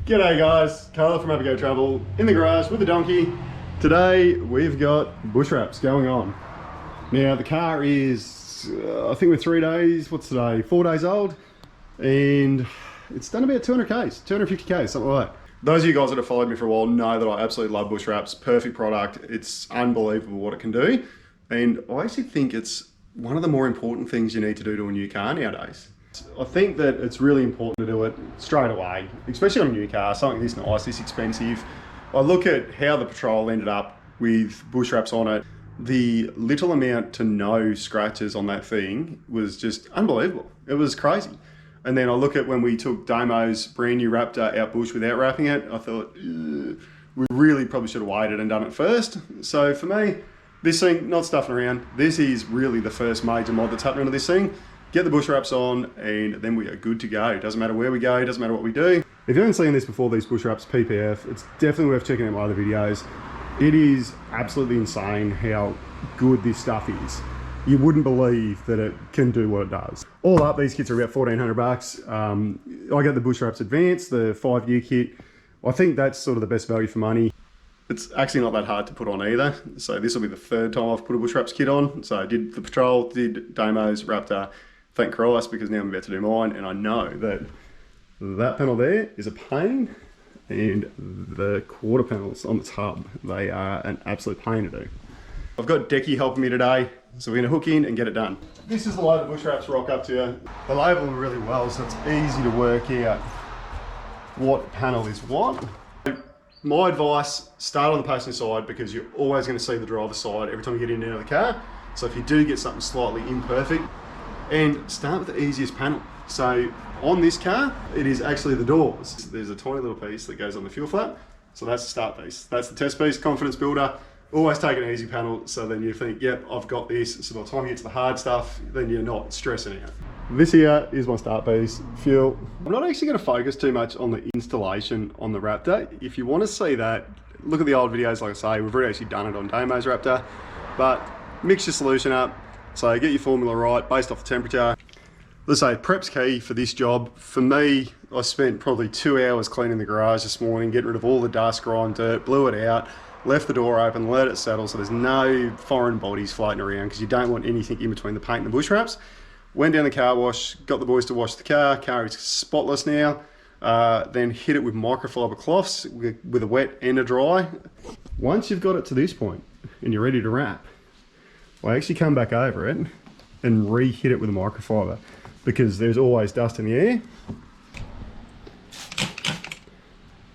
G'day guys, Carla from Go Travel in the garage with the donkey. Today we've got Bushwrapz going on. Now the car is, I think we're 3 days, what's today, 4 days old, and it's done about 200Ks, 250Ks, something like that. Those of you guys that have followed me for a while know that I absolutely love Bushwrapz. Perfect product, it's unbelievable what it can do, and I actually think it's one of the more important things you need to do to a new car nowadays. I think that it's really important to do it straight away, especially on a new car, something this nice, this expensive. I look at how the Patrol ended up with Bushwrapz on it. The little amount to no scratches on that thing was just unbelievable. It was crazy. And then I look at when we took Damo's brand new Raptor out bush without wrapping it, I thought, we really probably should have waited and done it first. So for me, this thing, not stuffing around, this is really the first major mod that's happening to this thing. Get the Bushwrapz on and then we are good to go. Doesn't matter where we go, doesn't matter what we do. If you haven't seen this before, these Bushwrapz PPF, it's definitely worth checking out my other videos. It is absolutely insane how good this stuff is. You wouldn't believe that it can do what it does. All up, these kits are about 1,400 bucks. I got the Bushwrapz Advance, the 5-year kit. I think that's sort of the best value for money. It's actually not that hard to put on either. So this will be the 3rd time I've put a Bushwrapz kit on. So I did the Patrol, did Damo's Raptor. Thank Christ, because now I'm about to do mine, and I know that that panel there is a pain, and the quarter panels on the tub, they are an absolute pain to do. I've got Decky helping me today, so we're going to hook in and get it done. This is the way the Bushwrapz rock up to you. They label them really well, so it's easy to work out what panel is what. My advice, start on the passenger side, because you're always going to see the driver's side every time you get in and out of the car. So if you do get something slightly imperfect, and start with the easiest panel. So on this car, it is actually the doors. There's a tiny little piece that goes on the fuel flap. So that's the start piece. That's the test piece, confidence builder. Always take an easy panel, so then you think, yep, I've got this. So by the time you get to the hard stuff, then you're not stressing out. This here is my start piece, fuel. I'm not actually gonna focus too much on the installation on the Raptor. If you wanna see that, look at the old videos, like I say, we've already actually done it on Damo's Raptor, but mix your solution up. So get your formula right based off the temperature. Let's say prep's key for this job. For me, I spent probably 2 hours cleaning the garage this morning, getting rid of all the dust, grime, dirt, blew it out, left the door open, let it settle so there's no foreign bodies floating around, because you don't want anything in between the paint and the Bushwrapz. Went down the car wash, got the boys to wash the car. Car is spotless now. Then hit it with microfiber cloths with a wet and a dry. Once you've got it to this point and you're ready to wrap, I actually come back over it and re-hit it with a microfiber, because there's always dust in the air.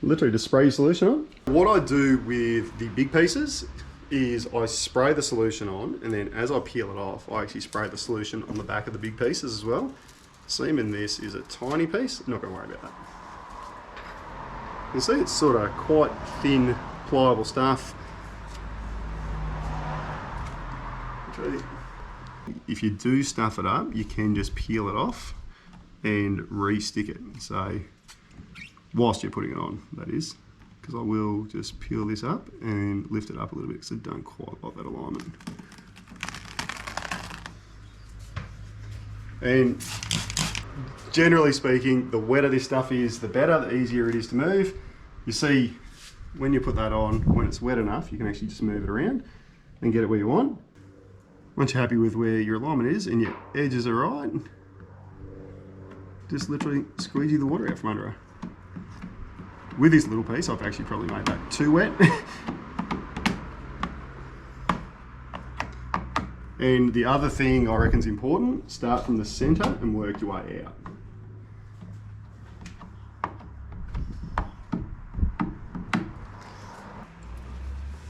Literally just spray your solution on. What I do with the big pieces is I spray the solution on, and then as I peel it off, I actually spray the solution on the back of the big pieces as well. Seam in this is a tiny piece, I'm not going to worry about that. You can see it's sort of quite thin, pliable stuff. If you do stuff it up, you can just peel it off and re-stick it. So whilst you're putting it on, that is, because I will just peel this up and lift it up a little bit, because I don't quite like that alignment. And generally speaking, the wetter this stuff is, the better, the easier it is to move. You see, when you put that on, when it's wet enough, you can actually just move it around and get it where you want. Once you're happy with where your alignment is and your edges are right, just literally squeegee the water out from under her. With this little piece, I've actually probably made that too wet. And the other thing I reckon is important, start from the center and work your way out.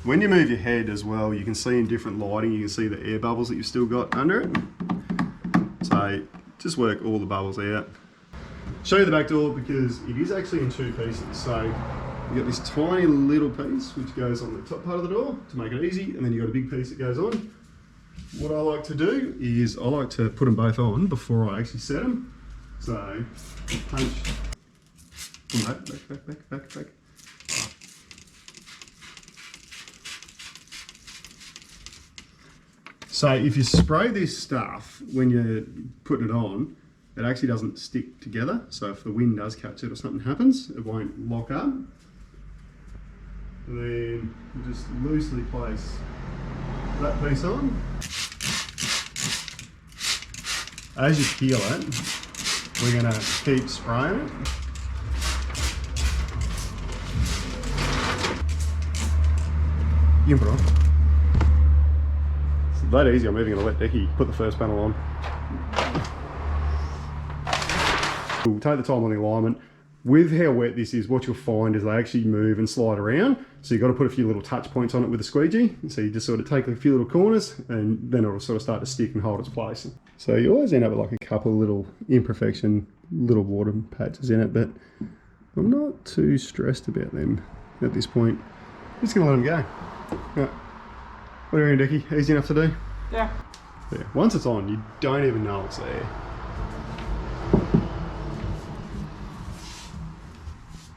When you move your head as well, you can see in different lighting, you can see the air bubbles that you've still got under it. So just work all the bubbles out. Show you the back door, because it is actually in 2 pieces. So you got this tiny little piece which goes on the top part of the door to make it easy, and then you got a big piece that goes on. What I like to do is I like to put them both on before I actually set them. So punch, back. So if you spray this stuff when you're putting it on, it actually doesn't stick together. So if the wind does catch it or something happens, it won't lock up. And then you just loosely place that piece on. As you peel it, we're going to keep spraying it. You can put it on. It's that easy. I'm moving in a wet decky. Put the first panel on. We'll take the time on the alignment. With how wet this is, what you'll find is they actually move and slide around. So you've got to put a few little touch points on it with a squeegee. So you just sort of take a few little corners and then it'll sort of start to stick and hold its place. So you always end up with like a couple of little imperfection, little water patches in it, but I'm not too stressed about them at this point. I'm just gonna let them go. Yeah. What are you doing, Dickie? Easy enough to do? Yeah. Yeah. Once it's on, you don't even know it's there.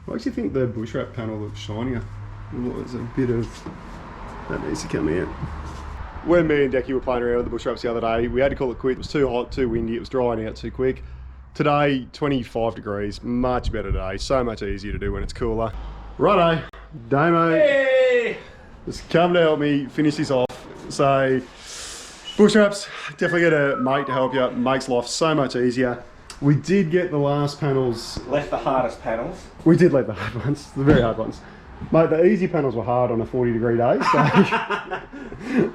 I actually think the Bushwrapz panel looks shinier. There's a bit of that needs to come out. When me and Decky were playing around with the Bushwrapz the other day, we had to call it quit. It was too hot, too windy, it was drying out too quick. Today, 25 degrees, much better today. So much easier to do when it's cooler. Righto, Damo. Hey! Just come to help me finish this off. So, Bushwrapz, definitely get a mate to help you. Makes life so much easier. We did get the last panels. Left the hardest panels. We did leave the hard ones, the very hard ones. Mate, the easy panels were hard on a 40-degree day, so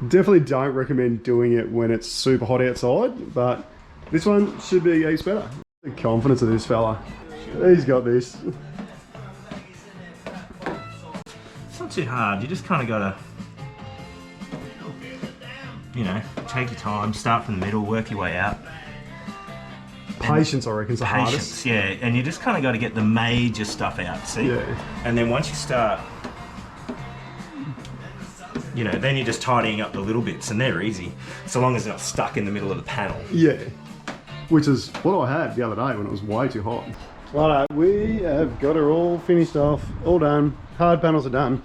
definitely don't recommend doing it when it's super hot outside, but this one should be heaps better. The confidence of this fella. He's got this. It's not too hard, you just kind of gotta, you know, take your time, start from the middle, work your way out. Patience, I reckon, is the hardest. Patience, yeah, and you just kind of got to get the major stuff out, see? Yeah. And then once you start, you know, then you're just tidying up the little bits, and they're easy, so long as they're not stuck in the middle of the panel. Yeah, which is what I had the other day when it was way too hot. Righto, we have got her all finished off, all done. Hard panels are done.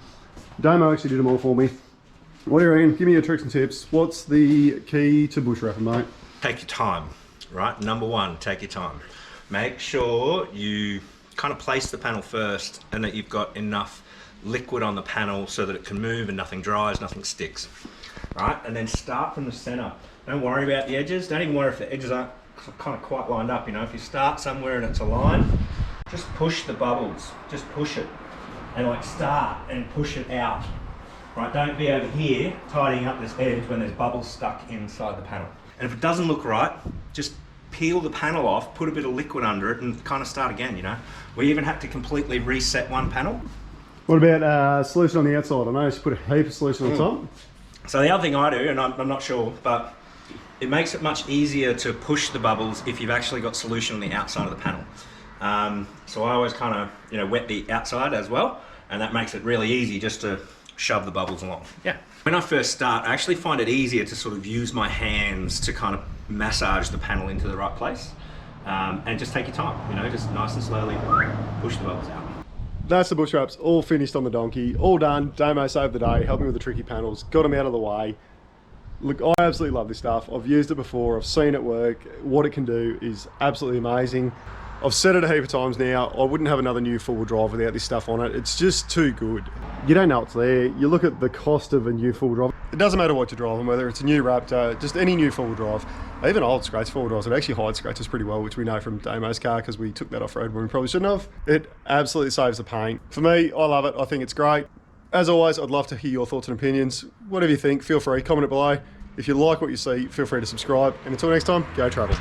Damo actually did them all for me. What do you reckon? Give me your tricks and tips. What's the key to bushwrapping, mate? Take your time. Right, number one, take your time. Make sure you kind of place the panel first and that you've got enough liquid on the panel so that it can move and nothing dries, nothing sticks. Right, and then start from the center. Don't worry about the edges. Don't even worry if the edges aren't kind of quite lined up. You know, if you start somewhere and it's aligned, just push the bubbles. Just push it and like start and push it out. Right, don't be over here tidying up this edge when there's bubbles stuck inside the panel. And if it doesn't look right, just peel the panel off, put a bit of liquid under it and kind of start again, you know. We even had to completely reset one panel. What about solution on the outside? I noticed you put a heap of solution on top. So the other thing I do, and I'm not sure, but it makes it much easier to push the bubbles if you've actually got solution on the outside of the panel. So I always kind of, you know, wet the outside as well, and that makes it really easy just to shove the bubbles along. Yeah. When I first start, I actually find it easier to sort of use my hands to kind of massage the panel into the right place. And just take your time, you know, just nice and slowly push the bubbles out. That's the Bushwapz, all finished on the donkey, all done. Damo saved the day, helped me with the tricky panels, got them out of the way. Look, I absolutely love this stuff. I've used it before, I've seen it work. What it can do is absolutely amazing. I've said it a heap of times now, I wouldn't have another new four-wheel drive without this stuff on it. It's just too good. You don't know it's there. You look at the cost of a new four-wheel drive. It doesn't matter what you're driving, whether it's a new Raptor, just any new four-wheel drive, even old scratch four-wheel drives, it actually hides scratches pretty well, which we know from Damo's car because we took that off-road when we probably shouldn't have. It absolutely saves the paint. For me, I love it. I think it's great. As always, I'd love to hear your thoughts and opinions. Whatever you think, feel free, comment it below. If you like what you see, feel free to subscribe. And until next time, go travel.